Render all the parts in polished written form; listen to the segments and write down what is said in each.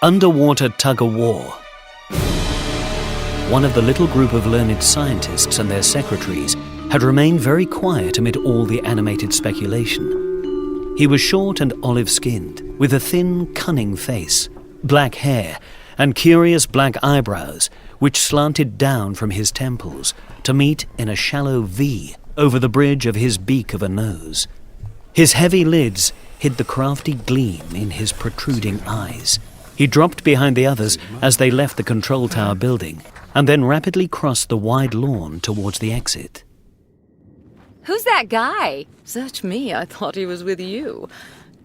Underwater tug-of-war. One of the little group of learned scientists and their secretaries had remained very quiet amid all the animated speculation. He was short and olive-skinned, with a thin, cunning face, black hair, and curious black eyebrows, which slanted down from his temples to meet in a shallow V over the bridge of his beak of a nose. His heavy lids hid the crafty gleam in his protruding eyes. He dropped behind the others as they left the control tower building, and then rapidly crossed the wide lawn towards the exit. Who's that guy? Search me, I thought he was with you.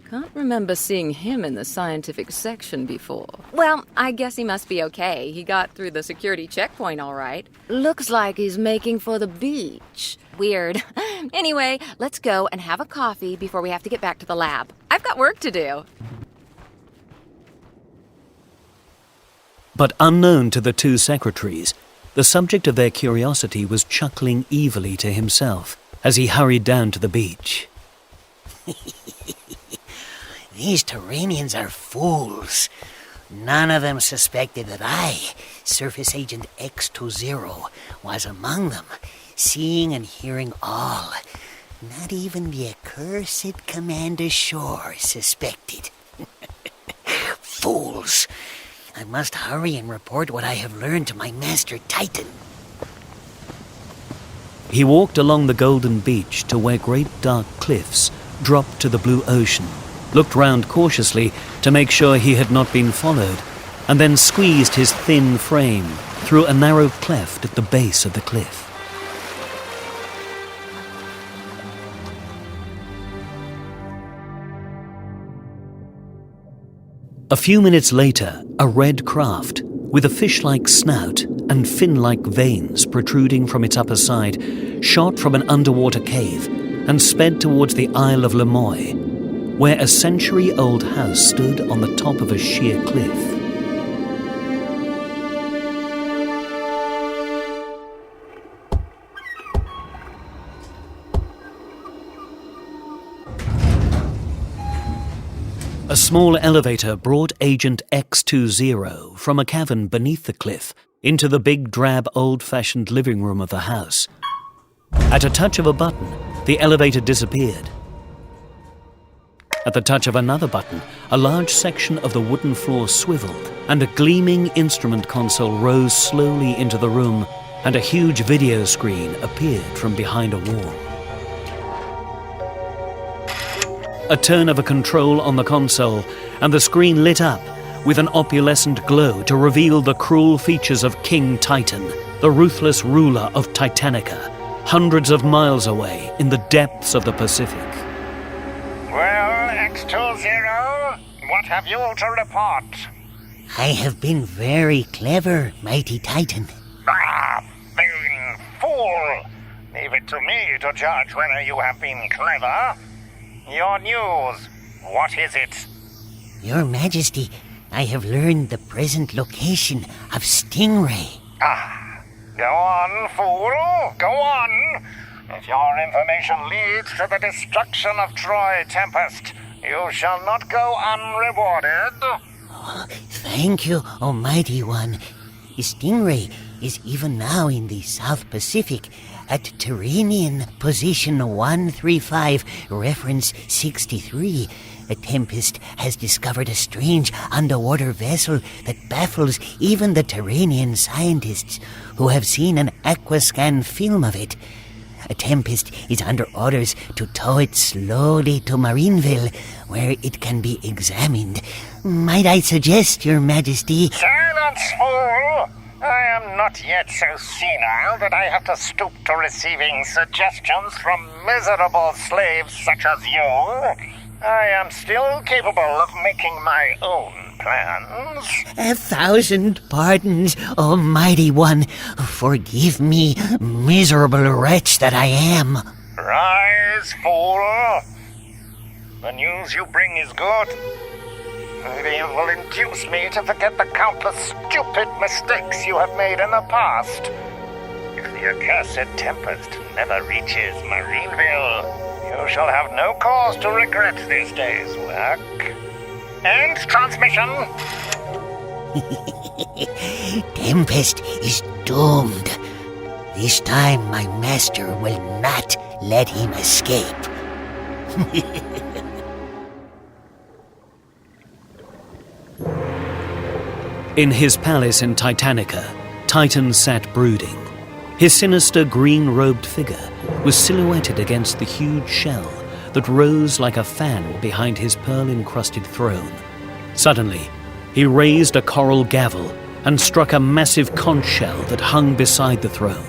Can't remember seeing him in the scientific section before. Well, I guess he must be okay. He got through the security checkpoint all right. Looks like he's making for the beach. Weird. Anyway, let's go and have a coffee before we have to get back to the lab. I've got work to do. But unknown to the two secretaries, the subject of their curiosity was chuckling evilly to himself as he hurried down to the beach. These Terranians are fools. None of them suspected that I, Surface Agent X20, was among them, seeing and hearing all. Not even the accursed Commander Shore suspected. Fools! I must hurry and report what I have learned to my Master Titan. He walked along the golden beach to where great dark cliffs dropped to the blue ocean, looked round cautiously to make sure he had not been followed, and then squeezed his thin frame through a narrow cleft at the base of the cliff. A few minutes later, a red craft, with a fish-like snout and fin-like veins protruding from its upper side, shot from an underwater cave and sped towards the Isle of Lemoy, where a century-old house stood on the top of a sheer cliff. A small elevator brought Agent X20 from a cavern beneath the cliff into the big, drab, old-fashioned living room of the house. At a touch of a button, the elevator disappeared. At the touch of another button, a large section of the wooden floor swiveled, and a gleaming instrument console rose slowly into the room, and a huge video screen appeared from behind a wall. A turn of a control on the console, and the screen lit up with an opalescent glow to reveal the cruel features of King Titan, the ruthless ruler of Titanica, hundreds of miles away in the depths of the Pacific. Well, X20, what have you to report? I have been very clever, mighty Titan. Ah, vain fool! Leave it to me to judge whether you have been clever. Your news, what is it? Your Majesty, I have learned the present location of Stingray. Ah, go on, fool, go on. If your information leads to the destruction of Troy Tempest, you shall not go unrewarded. Oh, thank you, Almighty One. Stingray is even now in the South Pacific at Terranian position 135, reference 63. A Tempest has discovered a strange underwater vessel that baffles even the Terranian scientists who have seen an aquascan film of it. A Tempest is under orders to tow it slowly to Marineville, where it can be examined. Might I suggest, Your Majesty... Silence, fool! I am not yet so senile that I have to stoop to receiving suggestions from miserable slaves such as you. I am still capable of making my own plans. 1,000 pardons, Almighty One. Forgive me, miserable wretch that I am. Rise, fool. The news you bring is good. Maybe it will induce me to forget the countless stupid mistakes you have made in the past. If the accursed Tempest never reaches Marineville, you shall have no cause to regret this day's work. End transmission. Tempest is doomed. This time my master will not let him escape. In his palace in Titanica, Titan sat brooding. His sinister green-robed figure was silhouetted against the huge shell that rose like a fan behind his pearl-encrusted throne. Suddenly, he raised a coral gavel and struck a massive conch shell that hung beside the throne.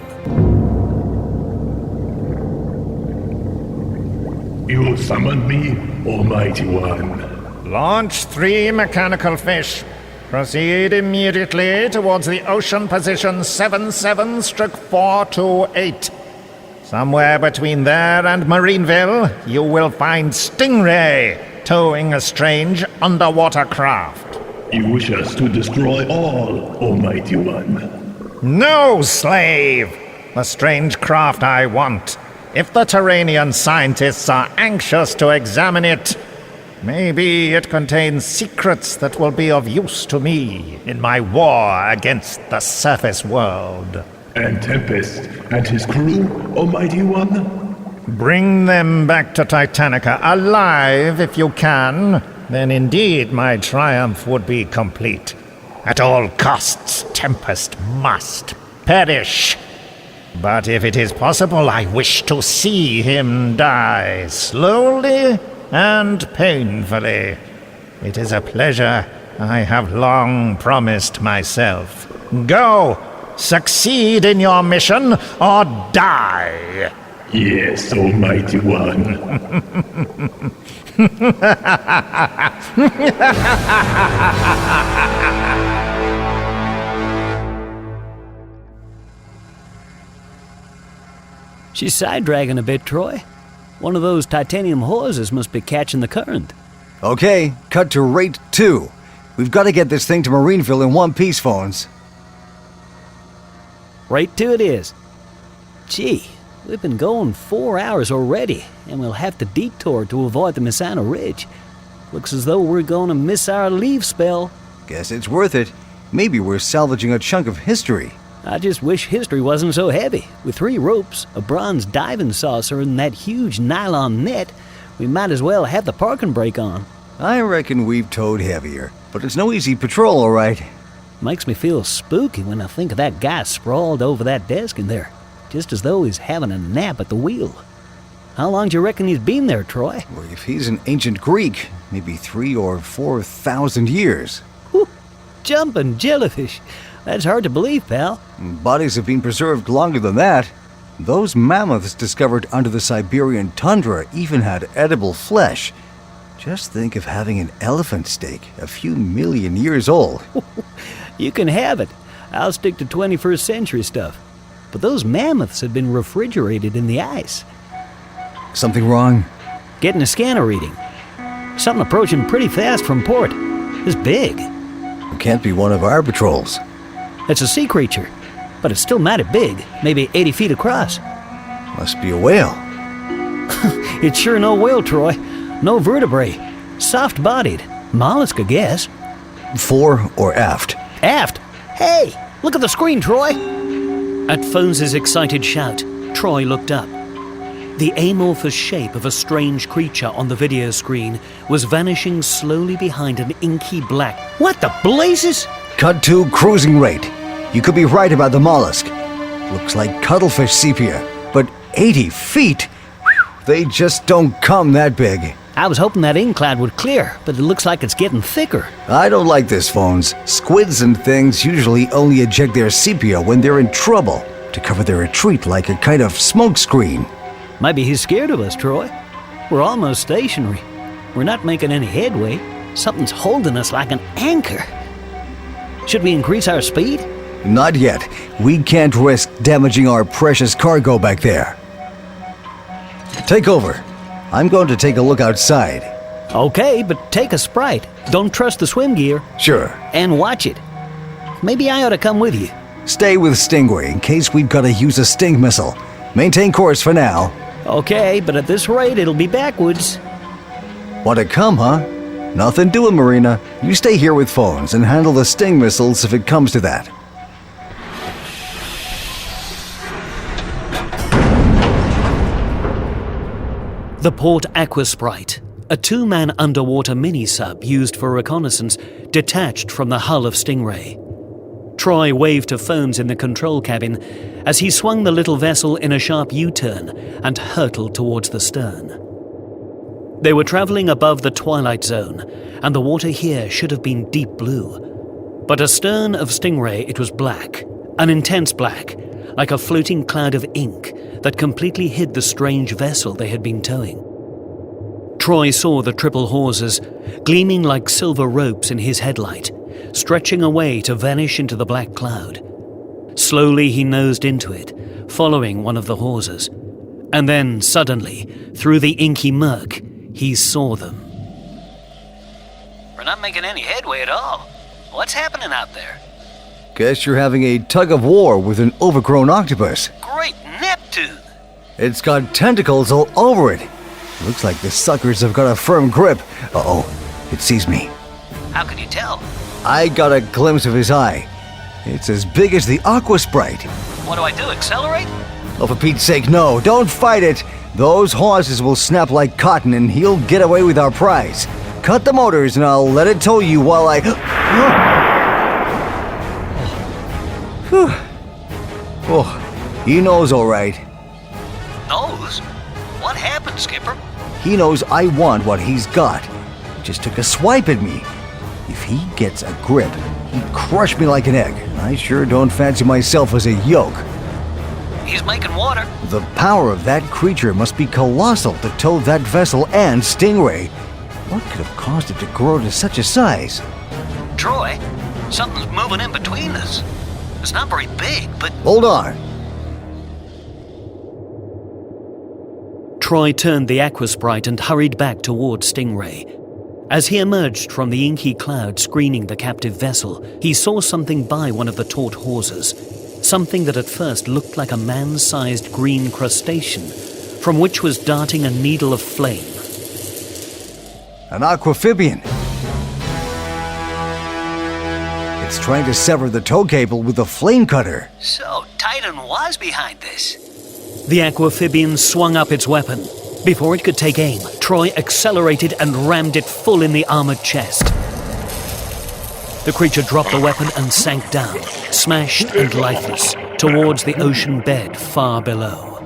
You summoned me, Almighty One. Launch 3 mechanical fish. Proceed immediately towards the ocean position 77/428. Somewhere between there and Marineville, you will find Stingray towing a strange underwater craft. You wish us to destroy all, Almighty One. No, slave! The strange craft I want. If the Terranian scientists are anxious to examine it, maybe it contains secrets that will be of use to me in my war against the surface world. And Tempest and his crew, Almighty One? Bring them back to Titanica alive if you can. Then indeed my triumph would be complete. At all costs, Tempest must perish. But if it is possible, I wish to see him die slowly and painfully. It is a pleasure I have long promised myself. Go! Succeed in your mission or die! Yes, Almighty One. She's side-dragging a bit, Troy. One of those titanium horses must be catching the current. Okay, cut to rate 2. We've got to get this thing to Marineville in one piece, phones. Right to it is. Gee, we've been going 4 hours already, and we'll have to detour to avoid the Misano Ridge. Looks as though we're going to miss our leave spell. Guess it's worth it. Maybe we're salvaging a chunk of history. I just wish history wasn't so heavy. With 3 ropes, a bronze diving saucer, and that huge nylon net, we might as well have the parking brake on. I reckon we've towed heavier, but it's no easy patrol, all right. Makes me feel spooky when I think of that guy sprawled over that desk in there, just as though he's having a nap at the wheel. How long do you reckon he's been there, Troy? Well, if he's an ancient Greek, maybe 3,000 or 4,000 years. Whew, jumping jellyfish. That's hard to believe, pal. Bodies have been preserved longer than that. Those mammoths discovered under the Siberian tundra even had edible flesh. Just think of having an elephant steak a few million years old. You can have it. I'll stick to 21st century stuff. But those mammoths had been refrigerated in the ice. Something wrong? Getting a scanner reading. Something approaching pretty fast from port. It's big. It can't be one of our patrols. It's a sea creature, but it's still mighty big, maybe 80 feet across. Must be a whale. It's sure no whale, Troy. No vertebrae. Soft-bodied. Mollusk, I guess. Fore or aft? Aft! Hey! Look at the screen, Troy! At Phones' excited shout, Troy looked up. The amorphous shape of a strange creature on the video screen was vanishing slowly behind an inky black... What the blazes? Cut to cruising rate. You could be right about the mollusk. Looks like cuttlefish sepia, but 80 feet? They just don't come that big. I was hoping that ink cloud would clear, but it looks like it's getting thicker. I don't like this, Phones. Squids and things usually only eject their sepia when they're in trouble, to cover their retreat like a kind of smokescreen. Maybe he's scared of us, Troy. We're almost stationary. We're not making any headway. Something's holding us like an anchor. Should we increase our speed? Not yet. We can't risk damaging our precious cargo back there. Take over. I'm going to take a look outside. Okay, but take a Sprite. Don't trust the swim gear. Sure. And watch it. Maybe I ought to come with you. Stay with Stingray in case we've got to use a sting missile. Maintain course for now. Okay, but at this rate, it'll be backwards. Want to come, huh? Nothing doing, Marina. You stay here with phones and handle the Sting missiles if it comes to that. The Port Aquasprite, a two-man underwater mini-sub used for reconnaissance, detached from the hull of Stingray. Troy waved to phones in the control cabin as he swung the little vessel in a sharp U-turn and hurtled towards the stern. They were traveling above the twilight zone, and the water here should have been deep blue. But astern of Stingray it was black, an intense black, like a floating cloud of ink that completely hid the strange vessel they had been towing. Troy saw the triple hawsers, gleaming like silver ropes in his headlight, stretching away to vanish into the black cloud. Slowly he nosed into it, following one of the hawsers. And then, suddenly, through the inky murk, he saw them. We're not making any headway at all. What's happening out there? Guess you're having a tug-of-war with an overgrown octopus. Great Neptune! It's got tentacles all over it. Looks like the suckers have got a firm grip. Uh-oh, it sees me. How can you tell? I got a glimpse of his eye. It's as big as the Aquasprite. What do I do, accelerate? Oh, for Pete's sake, no, don't fight it. Those hawsers will snap like cotton and he'll get away with our prize. Cut the motors and I'll let it tow you while I... Oh, he knows all right. Knows? What happened, Skipper? He knows I want what he's got. He just took a swipe at me. If he gets a grip, he'd crush me like an egg. I sure don't fancy myself as a yolk. He's making water. The power of that creature must be colossal to tow that vessel and Stingray. What could have caused it to grow to such a size? Troy, something's moving in between us. It's not very big, but... Hold on. Troy turned the Aquasprite and hurried back towards Stingray. As he emerged from the inky cloud screening the captive vessel, he saw something by one of the taut hawsers, something that at first looked like a man-sized green crustacean, from which was darting a needle of flame. An aquamphibian. It's trying to sever the tow cable with a flame cutter. So, Titan was behind this. The aquamphibian swung up its weapon. Before it could take aim, Troy accelerated and rammed it full in the armored chest. The creature dropped the weapon and sank down, smashed and lifeless, towards the ocean bed far below.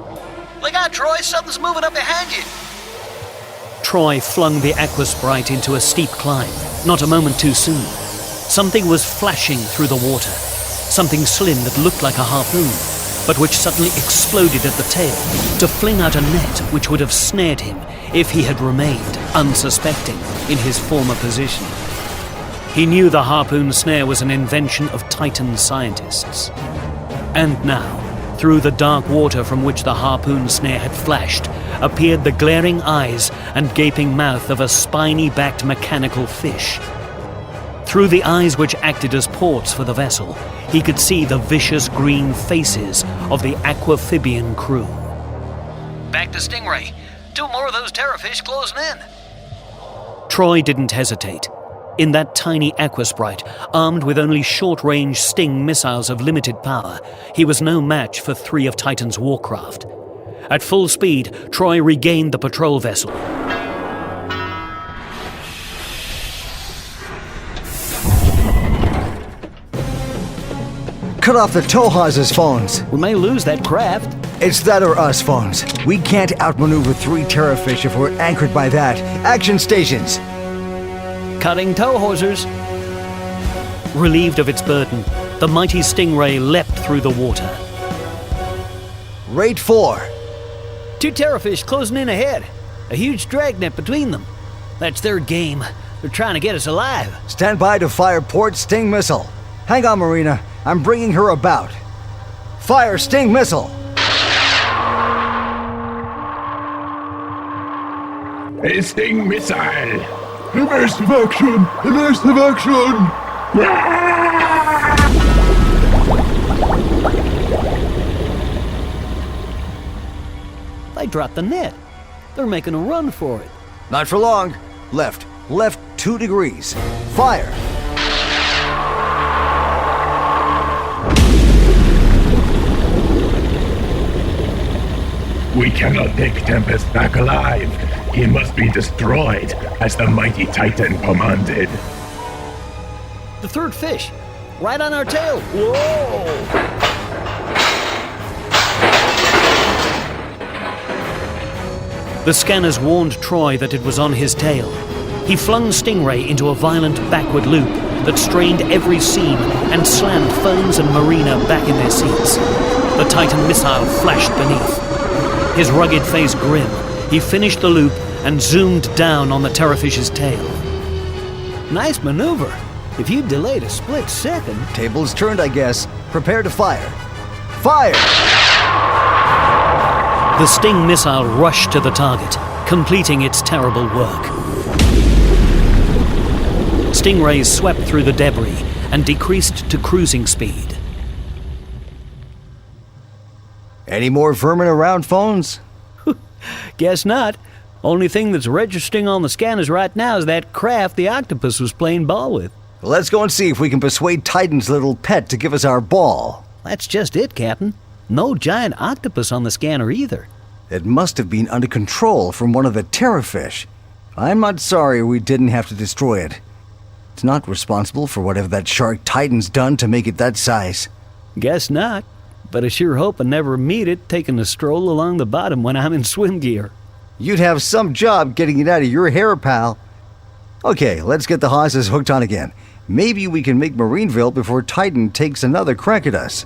Look out, Troy, something's moving up behind you. Troy flung the Aquasprite into a steep climb, not a moment too soon. Something was flashing through the water, something slim that looked like a harpoon, but which suddenly exploded at the tail to fling out a net which would have snared him if he had remained unsuspecting in his former position. He knew the harpoon snare was an invention of Titan scientists. And now, through the dark water from which the harpoon snare had flashed, appeared the glaring eyes and gaping mouth of a spiny-backed mechanical fish. Through the eyes which acted as ports for the vessel, he could see the vicious green faces of the aquamphibian crew. Back to Stingray. 2 more of those terrorfish closing in. Troy didn't hesitate. In that tiny Aquasprite, armed with only short-range Sting missiles of limited power, he was no match for 3 of Titan's warcraft. At full speed, Troy regained the patrol vessel. Cut off the tow hawsers' phones. We may lose that craft. It's that or us phones. We can't outmaneuver 3 terrorfish if we're anchored by that. Action stations. Cutting tow hawsers. Relieved of its burden, the mighty Stingray leapt through the water. Rate 4. 2 terrorfish closing in ahead. A huge dragnet between them. That's their game. They're trying to get us alive. Stand by to fire port Sting missile. Hang on, Marina. I'm bringing her about. Fire Sting missile. A Sting missile. Immersive action. Immersive action. They dropped the net. They're making a run for it. Not for long. Left. Left 2 degrees. Fire! We cannot take Tempest back alive. He must be destroyed, as the mighty Titan commanded. The third fish, right on our tail. Whoa! The scanners warned Troy that it was on his tail. He flung Stingray into a violent backward loop that strained every seam and slammed Ferns and Marina back in their seats. The Titan missile flashed beneath. His rugged face grim, he finished the loop and zoomed down on the Terrorfish's tail. Nice maneuver. If you'd delayed a split second... Tables turned, I guess. Prepare to fire. Fire! The Sting missile rushed to the target, completing its terrible work. Stingrays swept through the debris and decreased to cruising speed. Any more vermin around, Phones? Guess not. Only thing that's registering on the scanners right now is that craft the octopus was playing ball with. Let's go and see if we can persuade Titan's little pet to give us our ball. That's just it, Captain. No giant octopus on the scanner either. It must have been under control from one of the terrorfish. I'm not sorry we didn't have to destroy it. It's not responsible for whatever that shark Titan's done to make it that size. Guess not. But I sure hope I never meet it taking a stroll along the bottom when I'm in swim gear. You'd have some job getting it out of your hair, pal. Okay, let's get the hosses hooked on again. Maybe we can make Marineville before Titan takes another crack at us.